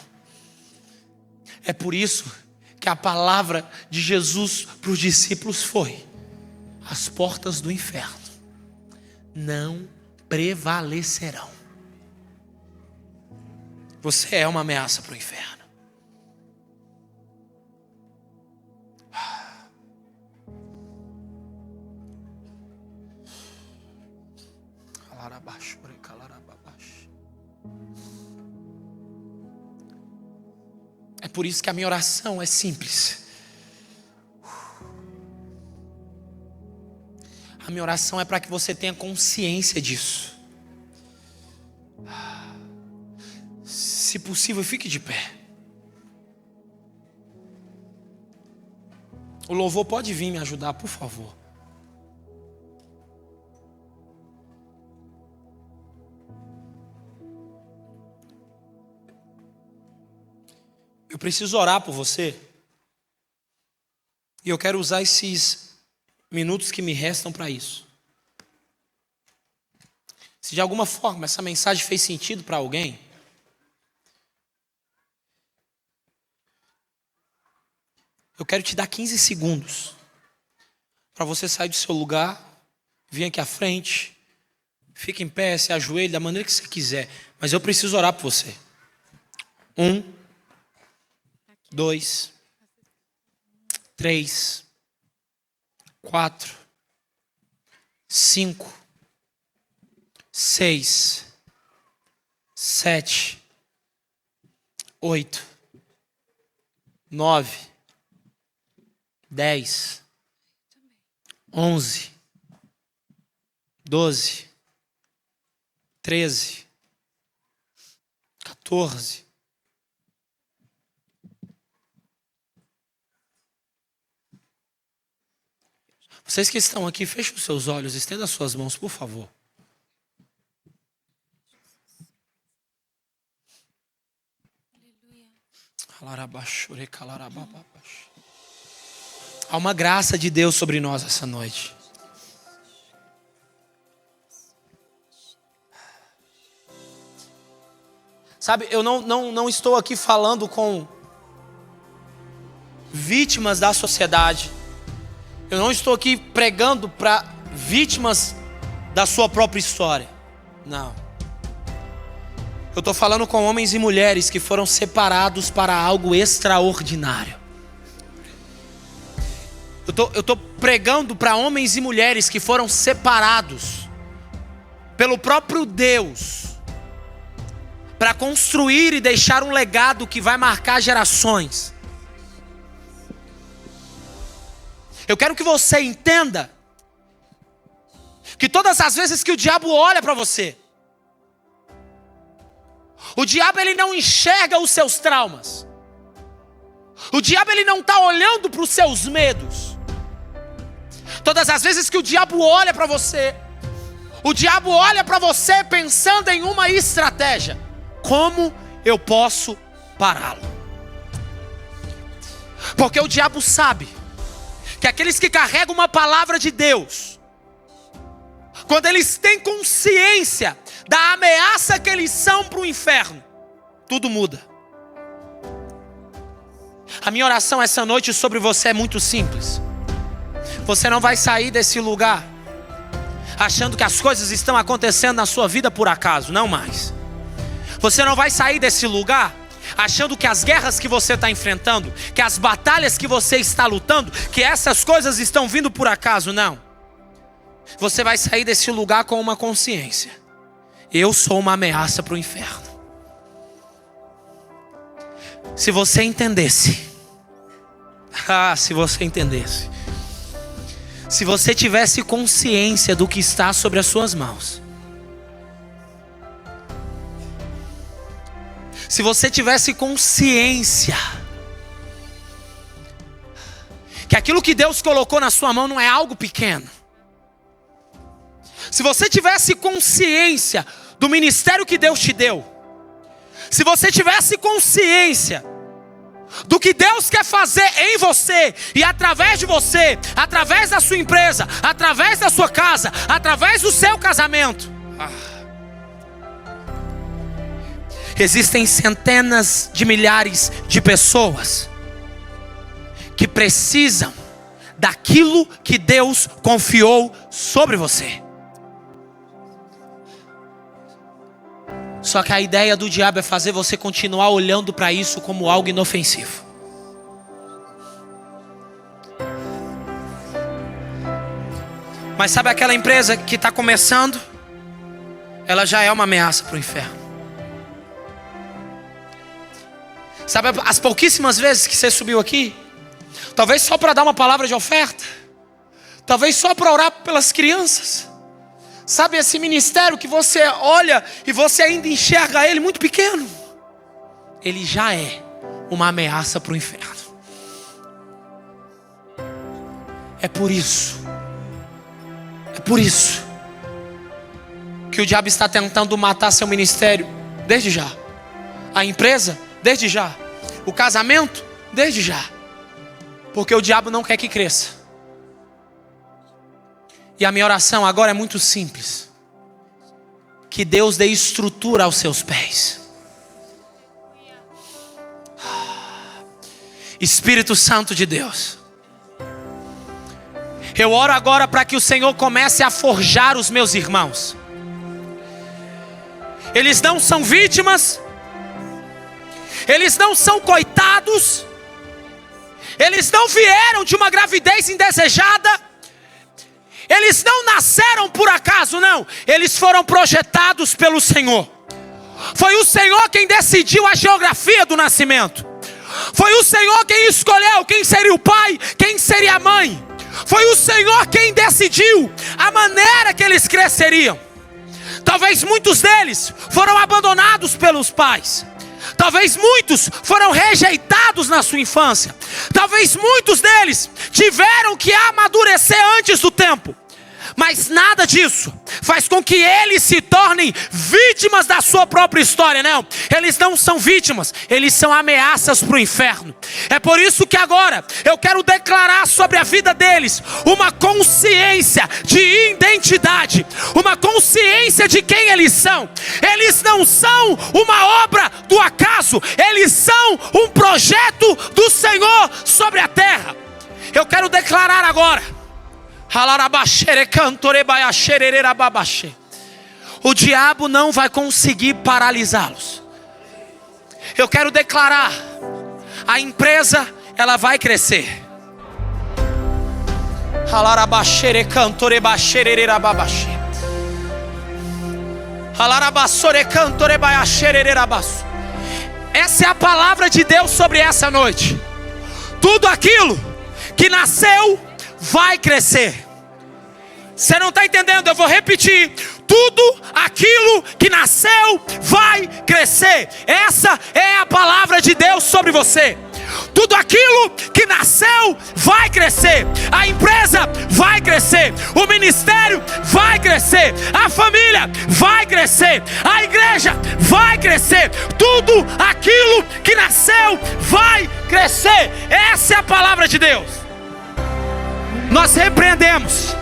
É por isso que a palavra de Jesus para os discípulos foi: as portas do inferno não prevalecerão. Você é uma ameaça para o inferno. É por isso que a minha oração é simples. A minha oração é para que você tenha consciência disso. Se possível, fique de pé. O louvor pode vir me ajudar, por favor. Eu preciso orar por você. E eu quero usar esses minutos que me restam para isso. Se de alguma forma essa mensagem fez sentido para alguém, eu quero te dar 15 segundos para você sair do seu lugar, vir aqui à frente, fique em pé, se ajoelhe da maneira que você quiser, mas eu preciso orar por você. 1, 2, 3, 4, 5, 6, 7, 8, 9, 10, 11, 12, 13, 14. Vocês que estão aqui, fechem os seus olhos, estenda as suas mãos, por favor. Há uma graça de Deus sobre nós essa noite. Sabe, eu não estou aqui falando com vítimas da sociedade. Eu não estou aqui pregando para vítimas da sua própria história. Não. Eu estou falando com homens e mulheres que foram separados para algo extraordinário. Eu estou pregando para homens e mulheres que foram separados pelo próprio Deus para construir e deixar um legado que vai marcar gerações. Eu quero que você entenda que todas as vezes que o diabo olha para você, o diabo ele não enxerga os seus traumas. O diabo ele não está olhando para os seus medos. Todas as vezes que o diabo olha para você, o diabo olha para você pensando em uma estratégia. Como eu posso pará-lo? Porque o diabo sabe que aqueles que carregam uma palavra de Deus, quando eles têm consciência da ameaça que eles são para o inferno, tudo muda. A minha oração essa noite sobre você é muito simples. Você não vai sair desse lugar achando que as coisas estão acontecendo na sua vida por acaso, não mais. Você não vai sair desse lugar achando que as guerras que você está enfrentando, que as batalhas que você está lutando, que essas coisas estão vindo por acaso, não. você vai sair desse lugar com uma consciência: eu sou uma ameaça para o inferno. Se você entendesse, se você entendesse, se você tivesse consciência do que está sobre as suas mãos, se você tivesse consciência que aquilo que Deus colocou na sua mão não é algo pequeno, se você tivesse consciência do ministério que Deus te deu, se você tivesse consciência do que Deus quer fazer em você e através de você, através da sua empresa, através da sua casa, através do seu casamento, existem centenas de milhares de pessoas que precisam daquilo que Deus confiou sobre você. Só que a ideia do diabo é fazer você continuar olhando para isso como algo inofensivo. Mas sabe aquela empresa que está começando? Ela já é uma ameaça para o inferno. Sabe as pouquíssimas vezes que você subiu aqui? Talvez só para dar uma palavra de oferta. Talvez só para orar pelas crianças. Sabe esse ministério que você olha e você ainda enxerga ele muito pequeno? Ele já é uma ameaça para o inferno. É por isso que o diabo está tentando matar seu ministério desde já. A empresa, desde já. O casamento, desde já. Porque o diabo não quer que cresça. E a minha oração agora é muito simples: que Deus dê estrutura aos seus pés. Espírito Santo de Deus, eu oro agora para que o Senhor comece a forjar os meus irmãos. Eles não são vítimas, eles não são coitados, eles não vieram de uma gravidez indesejada, eles não nasceram por acaso, não. Eles foram projetados pelo Senhor. Foi o Senhor quem decidiu a geografia do nascimento. Foi o Senhor quem escolheu quem seria o pai, quem seria a mãe. Foi o Senhor quem decidiu a maneira que eles cresceriam. Talvez muitos deles foram abandonados pelos pais. Talvez muitos foram rejeitados na sua infância. Talvez muitos deles tiveram que amadurecer antes do tempo. Mas nada disso faz com que eles se tornem vítimas da sua própria história. Não, eles não são vítimas, eles são ameaças para o inferno. É por isso que agora eu quero declarar sobre a vida deles uma consciência de identidade, uma consciência de quem eles são. Eles não são uma obra do acaso, eles são um projeto do Senhor sobre a terra. Eu quero declarar agora: o diabo não vai conseguir paralisá-los. Eu quero declarar: a empresa, ela vai crescer. Essa é a palavra de Deus sobre essa noite. Tudo aquilo que nasceu vai crescer. Você não está entendendo? Eu vou repetir: tudo aquilo que nasceu vai crescer. Essa é a palavra de Deus sobre você. Tudo aquilo que nasceu vai crescer. A empresa vai crescer. O ministério vai crescer. A família vai crescer. A igreja vai crescer. Tudo aquilo que nasceu vai crescer. Essa é a palavra de Deus. Nós repreendemos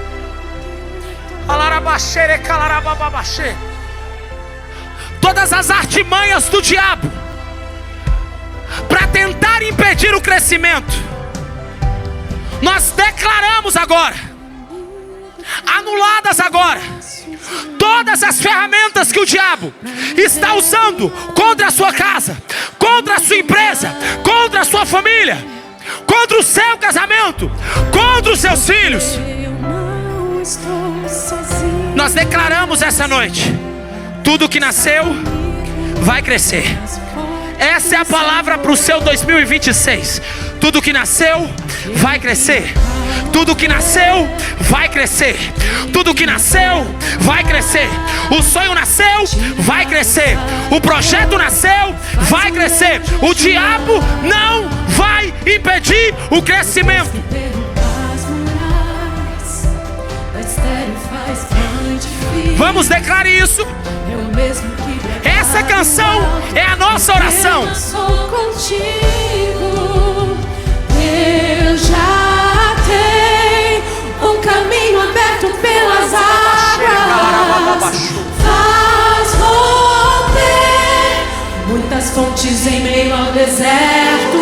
todas as artimanhas do diabo para tentar impedir o crescimento. Nós declaramos agora, anuladas agora, todas as ferramentas que o diabo está usando contra a sua casa, contra a sua empresa, contra a sua família, contra o seu casamento, contra os seus filhos. Nós declaramos essa noite: tudo que nasceu vai crescer. Essa é a palavra para o seu 2026. Tudo que nasceu vai crescer. Tudo que nasceu vai crescer. Tudo que nasceu vai crescer. O sonho nasceu, vai crescer. O projeto nasceu, vai crescer. O diabo não vai impedir o crescimento. Vamos declarar isso. Essa canção é a nossa oração. Eu sou contigo. Eu já tenho um caminho aberto pelas águas. Faz romper muitas fontes em meio ao deserto.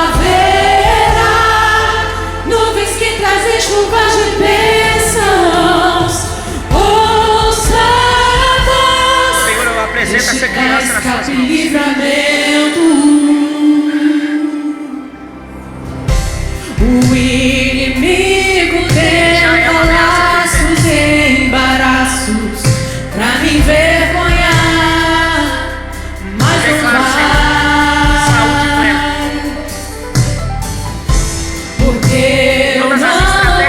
Haverá nuvens que trazem chuvas de bênçãos. Ouça a voz. Senhor, eu apresento essa criança nas suas mãos. Livramento. O inimigo tenta laços e embaraços pra me envergonhar, mas não vai, porque eu não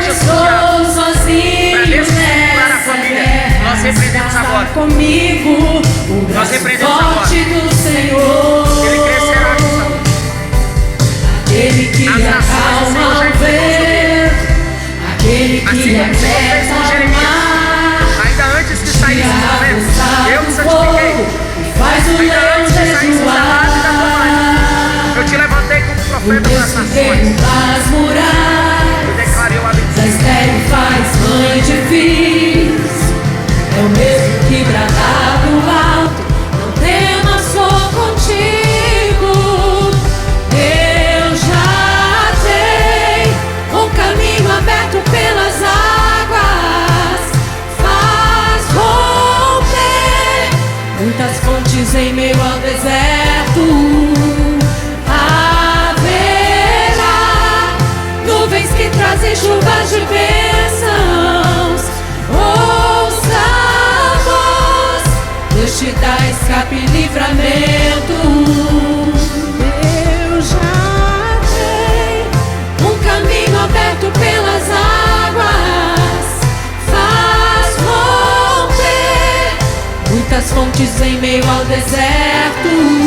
estou sozinho nessa guerra. Nós repreendemos agora. Comigo o braço forte do Senhor. Ele crescerá aqui, Senhor. Aquele que acalma o vento, aquele que aperta o mar, ainda antes que saísse do vento, eu te fogo, santifiquei. e faz o leão jejuar. Eu te levantei como profeta das nações. Das muralhas, Eu declarei o da abençoe. estéril faz mãe de filhos. É o mesmo que bradar do alto. Não temas, sou contigo. Eu já tenho um caminho aberto pelas águas. Faz romper muitas fontes em meio ao deserto. Haverá nuvens que trazem chuvas de bênçãos. Ouça a voz, Deus te dá escape e livramento. Eu já tenho um caminho aberto pelas águas. Faz romper muitas fontes em meio ao deserto.